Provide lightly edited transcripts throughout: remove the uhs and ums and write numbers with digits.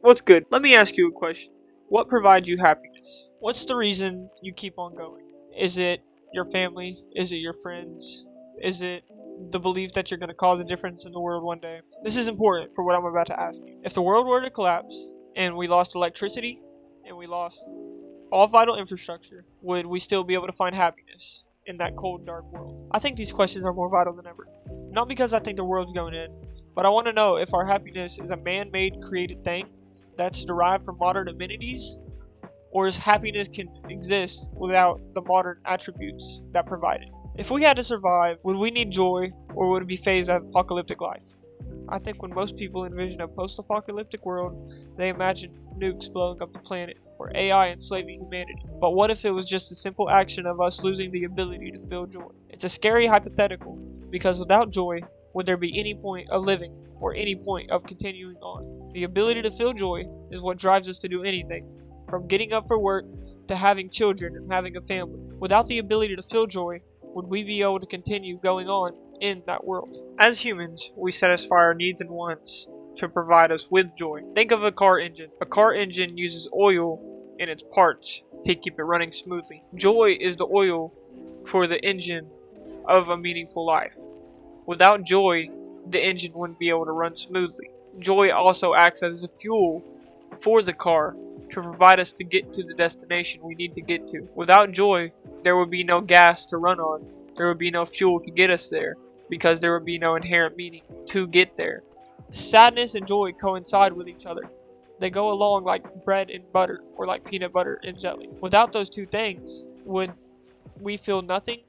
What's good? Let me ask you a question. What provides you happiness? What's the reason you keep on going? Is it your family? Is it your friends? Is it the belief that you're going to cause a difference in the world one day? This is important for what I'm about to ask you. If the world were to collapse and we lost electricity and we lost all vital infrastructure, would we still be able to find happiness in that cold, dark world? I think these questions are more vital than ever. Not because I think the world's going in, but I want to know if our happiness is a man-made, created thing that's derived from modern amenities, or is happiness can exist without the modern attributes that provide it. If we had to survive, would we need joy, or would it be phased as apocalyptic life? I think when most people envision a post-apocalyptic world, they imagine nukes blowing up the planet, or AI enslaving humanity. But what if it was just a simple action of us losing the ability to feel joy? It's a scary hypothetical, because without joy, would there be any point of living, or any point of continuing on? The ability to feel joy is what drives us to do anything, from getting up for work to having children and having a family. Without the ability to feel joy, would we be able to continue going on in that world? As humans, we satisfy our needs and wants to provide us with joy. Think of a car engine. A car engine uses oil in its parts to keep it running smoothly. Joy is the oil for the engine of a meaningful life. Without joy, the engine wouldn't be able to run smoothly. Joy also acts as a fuel for the car to provide us to get to the destination we need to get to. Without joy, there would be no gas to run on. There would be no fuel to get us there, because there would be no inherent meaning to get there. Sadness and joy coincide with each other. They go along like bread and butter, or like peanut butter and jelly. Without those two things, would we feel nothing?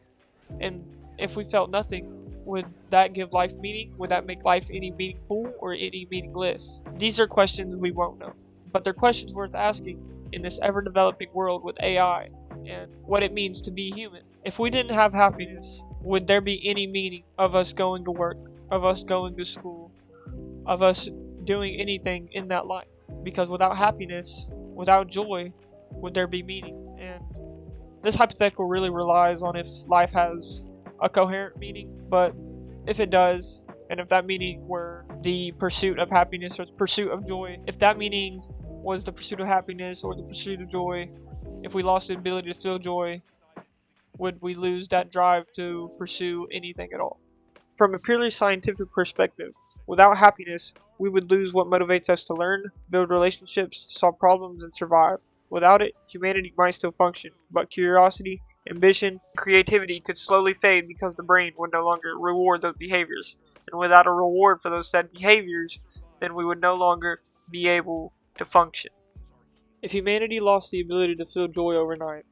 And if we felt nothing, would that give life meaning? Would that make life any meaningful or any meaningless? These are questions we won't know, but they're questions worth asking in this ever-developing world with AI and what it means to be human. If we didn't have happiness, would there be any meaning of us going to work, of us going to school, of us doing anything in that life? Because without happiness, without joy, would there be meaning? And this hypothetical really relies on if life has a coherent meaning, but if it does, and if that meaning were the pursuit of happiness or the pursuit of joy, if that meaning was the pursuit of happiness or the pursuit of joy, if we lost the ability to feel joy, would we lose that drive to pursue anything at all? From a purely scientific perspective, without happiness, we would lose what motivates us to learn, build relationships, solve problems, and survive. Without it, humanity might still function, but curiosity, ambition, creativity could slowly fade because the brain would no longer reward those behaviors. And without a reward for those said behaviors, then we would no longer be able to function. If humanity lost the ability to feel joy overnight,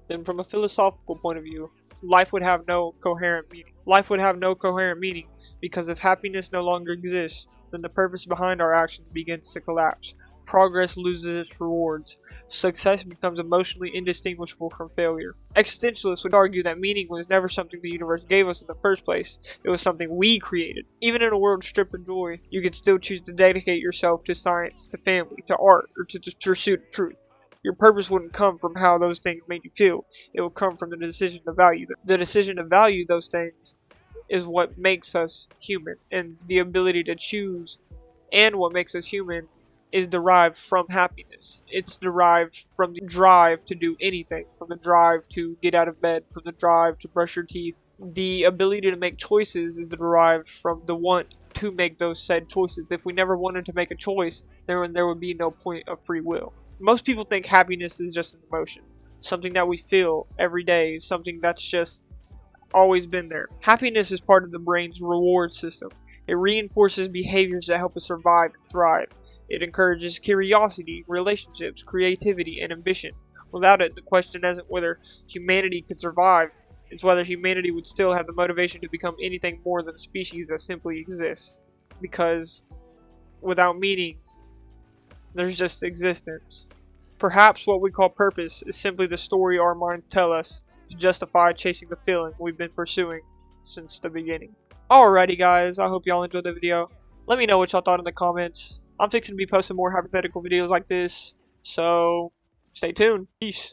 then from a philosophical point of view, life would have no coherent meaning. Life would have no coherent meaning because if happiness no longer exists, then the purpose behind our actions begins to collapse. Progress loses its rewards. Success becomes emotionally indistinguishable from failure. Existentialists would argue that meaning was never something the universe gave us in the first place. It was something we created. Even in a world stripped of joy, you could still choose to dedicate yourself to science, to family, to art, or to the pursuit of truth. Your purpose wouldn't come from how those things made you feel. It would come from the decision to value them. The decision to value those things is what makes us human, and the ability to choose and what makes us human is derived from happiness. It's derived from the drive to do anything, from the drive to get out of bed, from the drive to brush your teeth. The ability to make choices is derived from the want to make those said choices. If we never wanted to make a choice, then there would be no point of free will. Most people think happiness is just an emotion, something that we feel every day, something that's just always been there. Happiness is part of the brain's reward system. It reinforces behaviors that help us survive and thrive. It encourages curiosity, relationships, creativity, and ambition. Without it, the question isn't whether humanity could survive, it's whether humanity would still have the motivation to become anything more than a species that simply exists. Because without meaning, there's just existence. Perhaps what we call purpose is simply the story our minds tell us to justify chasing the feeling we've been pursuing since the beginning. Alrighty guys, I hope y'all enjoyed the video. Let me know what y'all thought in the comments. I'm fixing to be posting more hypothetical videos like this, so stay tuned. Peace.